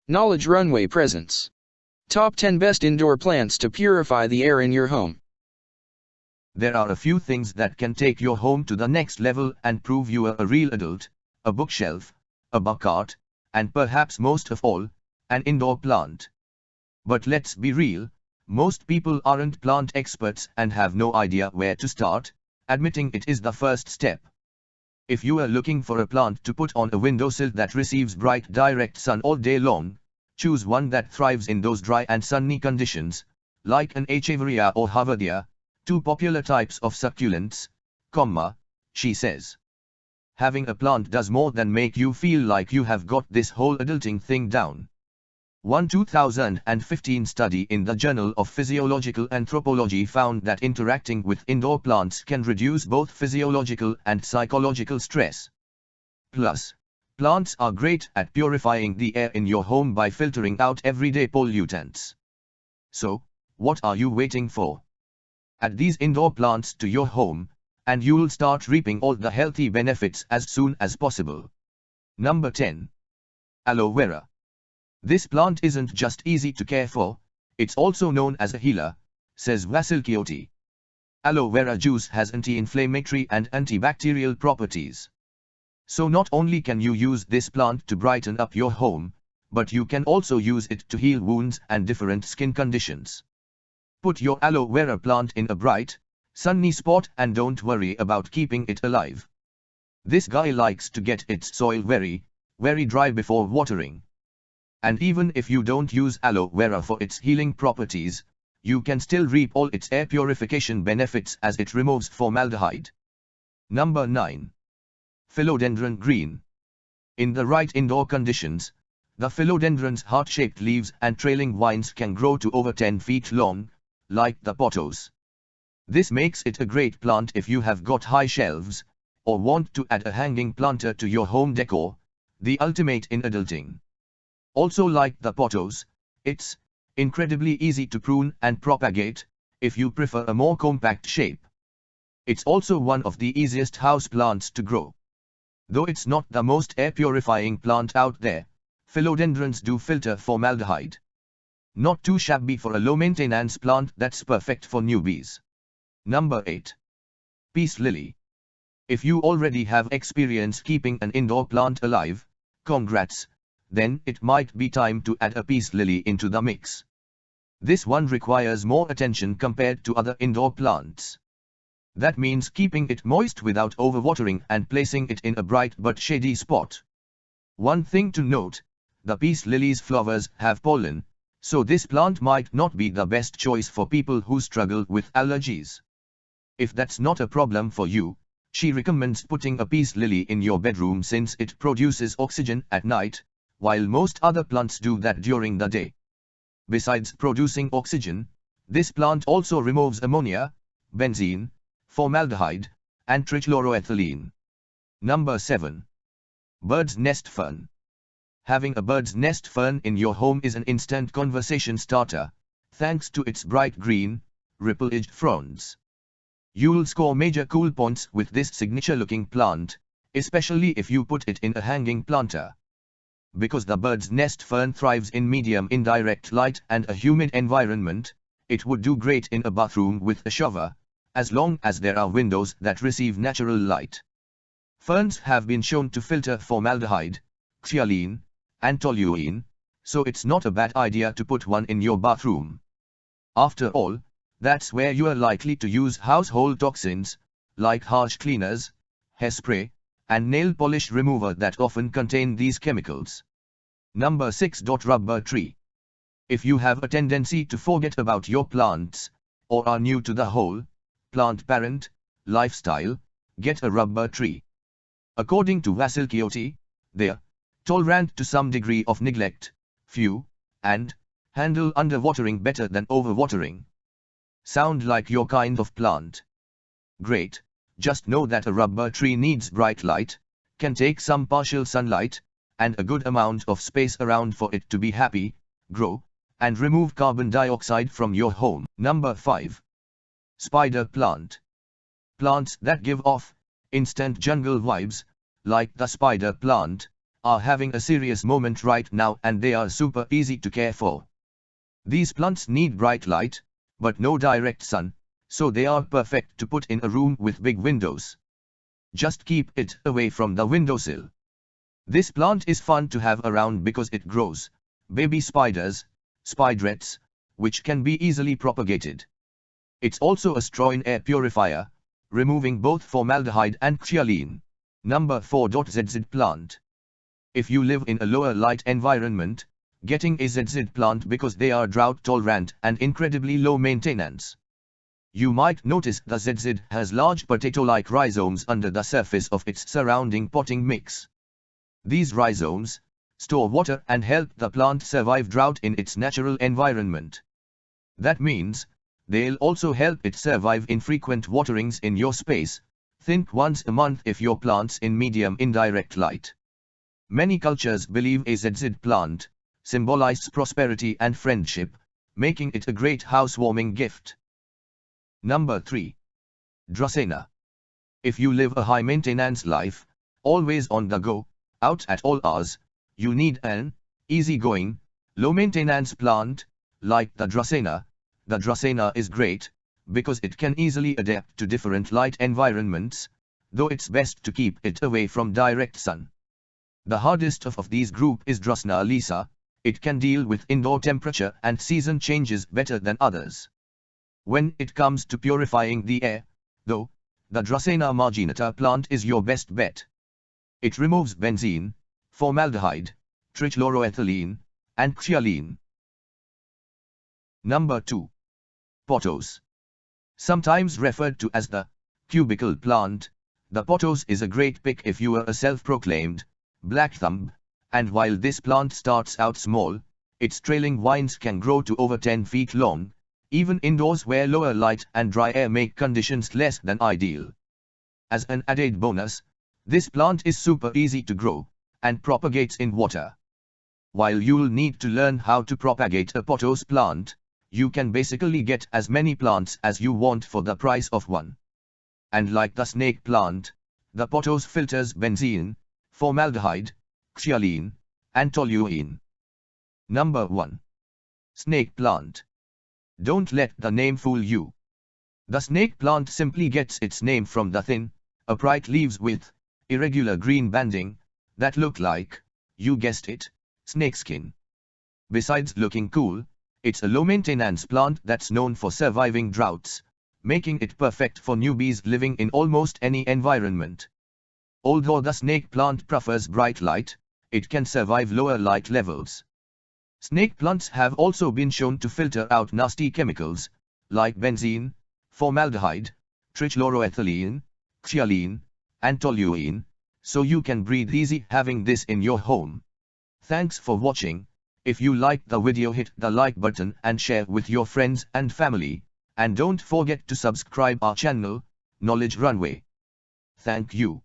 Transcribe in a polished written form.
Knowledge Runway presents Top 10 Best Indoor Plants to Purify the Air in Your Home. There are a few things that can take your home to the next level and prove you are a real adult: a bookshelf, a bar cart, and perhaps most of all, an indoor plant. But let's be real, most people aren't plant experts and have no idea where to start. Admitting it is the first step. If you are looking for a plant to put on a windowsill that receives bright direct sun all day long, choose one that thrives in those dry and sunny conditions, like an echeveria or haworthia, two popular types of succulents, she says. Having a plant does more than make you feel like you have got this whole adulting thing down. One 2015 study in the Journal of Physiological Anthropology found that interacting with indoor plants can reduce both physiological and psychological stress. Plus, plants are great at purifying the air in your home by filtering out everyday pollutants. So, what are you waiting for? Add these indoor plants to your home, and you'll start reaping all the healthy benefits as soon as possible. Number 10. Aloe vera. This plant isn't just easy to care for, it's also known as a healer, says Vasil Kyoto. Aloe vera juice has anti-inflammatory and antibacterial properties. So not only can you use this plant to brighten up your home, but you can also use it to heal wounds and different skin conditions. Put your aloe vera plant in a bright, sunny spot and don't worry about keeping it alive. This guy likes to get its soil very dry before watering. And even if you don't use aloe vera for its healing properties, you can still reap all its air purification benefits as it removes formaldehyde. Number 9. Philodendron green. In the right indoor conditions, the philodendron's heart-shaped leaves and trailing vines can grow to over 10 feet long, like the pothos. This makes it a great plant if you have got high shelves, or want to add a hanging planter to your home decor, the ultimate in adulting. Also, like the pothos, it's incredibly easy to prune and propagate, if you prefer a more compact shape. It's also one of the easiest house plants to grow. Though it's not the most air purifying plant out there, philodendrons do filter formaldehyde. Not too shabby for a low maintenance plant that's perfect for newbies. Number 8. Peace lily. If you already have experience keeping an indoor plant alive, congrats. Then it might be time to add a peace lily into the mix. This one requires more attention compared to other indoor plants. That means keeping it moist without overwatering and placing it in a bright but shady spot. One thing to note, the peace lily's flowers have pollen, so this plant might not be the best choice for people who struggle with allergies. If that's not a problem for you, she recommends putting a peace lily in your bedroom since it produces oxygen at night, while most other plants do that during the day. Besides producing oxygen, this plant also removes ammonia, benzene, formaldehyde, and trichloroethylene. Number 7. Bird's nest fern. Having a bird's nest fern in your home is an instant conversation starter, thanks to its bright green, ripple-edged fronds. You'll score major cool points with this signature-looking plant, especially if you put it in a hanging planter. Because the bird's nest fern thrives in medium indirect light and a humid environment, it would do great in a bathroom with a shower, as long as there are windows that receive natural light. Ferns have been shown to filter formaldehyde, xylene, and toluene, so it's not a bad idea to put one in your bathroom. After all, that's where you are likely to use household toxins, like harsh cleaners, hairspray, and nail polish remover that often contain these chemicals. Number 6. Rubber tree. If you have a tendency to forget about your plants, or are new to the whole plant parent lifestyle, get a rubber tree. According to Vasil Kyoto, they're tolerant to some degree of neglect, and handle underwatering better than overwatering. Sound like your kind of plant? Great. Just know that a rubber tree needs bright light, can take some partial sunlight, and a good amount of space around for it to be happy, grow, and remove carbon dioxide from your home. Number 5. Spider plant. Plants that give off instant jungle vibes, like the spider plant, are having a serious moment right now and they are super easy to care for. These plants need bright light, but no direct sun, so they are perfect to put in a room with big windows. Just keep it away from the windowsill. This plant is fun to have around because it grows baby spiders, spiderets, which can be easily propagated. It's also a straw-in air purifier, removing both formaldehyde and quialene. Number 4. ZZ plant. If you live in a lower light environment, getting a ZZ plant because they are drought tolerant and incredibly low maintenance. You might notice the ZZ has large potato-like rhizomes under the surface of its surrounding potting mix. These rhizomes store water and help the plant survive drought in its natural environment. That means they'll also help it survive infrequent waterings in your space. Think once a month if your plant's in medium indirect light. Many cultures believe a ZZ plant symbolizes prosperity and friendship, making it a great housewarming gift. Number 3. Dracena. If you live a high-maintenance life, always on the go, out at all hours, you need an easygoing, low-maintenance plant, like the Dracena. The Dracena is great, because it can easily adapt to different light environments, though it's best to keep it away from direct sun. The hardest of these group is Dracena lisa. It can deal with indoor temperature and season changes better than others. When it comes to purifying the air, though, the Dracena marginata plant is your best bet. It removes benzene, formaldehyde, trichloroethylene, and quialene. Number 2. Pothos. Sometimes referred to as the cubicle plant, the pothos is a great pick if you are a self-proclaimed black thumb, and while this plant starts out small, its trailing vines can grow to over 10 feet long, even indoors where lower light and dry air make conditions less than ideal. As an added bonus, this plant is super easy to grow, and propagates in water. While you'll need to learn how to propagate a pothos plant, you can basically get as many plants as you want for the price of one. And like the snake plant, the pothos filters benzene, formaldehyde, quialene, and toluene. Number 1. Snake plant. Don't let the name fool you. The snake plant simply gets its name from the thin, upright leaves with irregular green banding that look like, you guessed it, snakeskin. Besides looking cool, it's a low-maintenance plant that's known for surviving droughts, making it perfect for newbies living in almost any environment. Although the snake plant prefers bright light, it can survive lower light levels. Snake plants have also been shown to filter out nasty chemicals, like benzene, formaldehyde, trichloroethylene, quialene, and toluene, so you can breathe easy having this in your home. Thanks for watching. If you liked the video, hit the like button and share with your friends and family, and don't forget to subscribe our channel, Knowledge Runway. Thank you.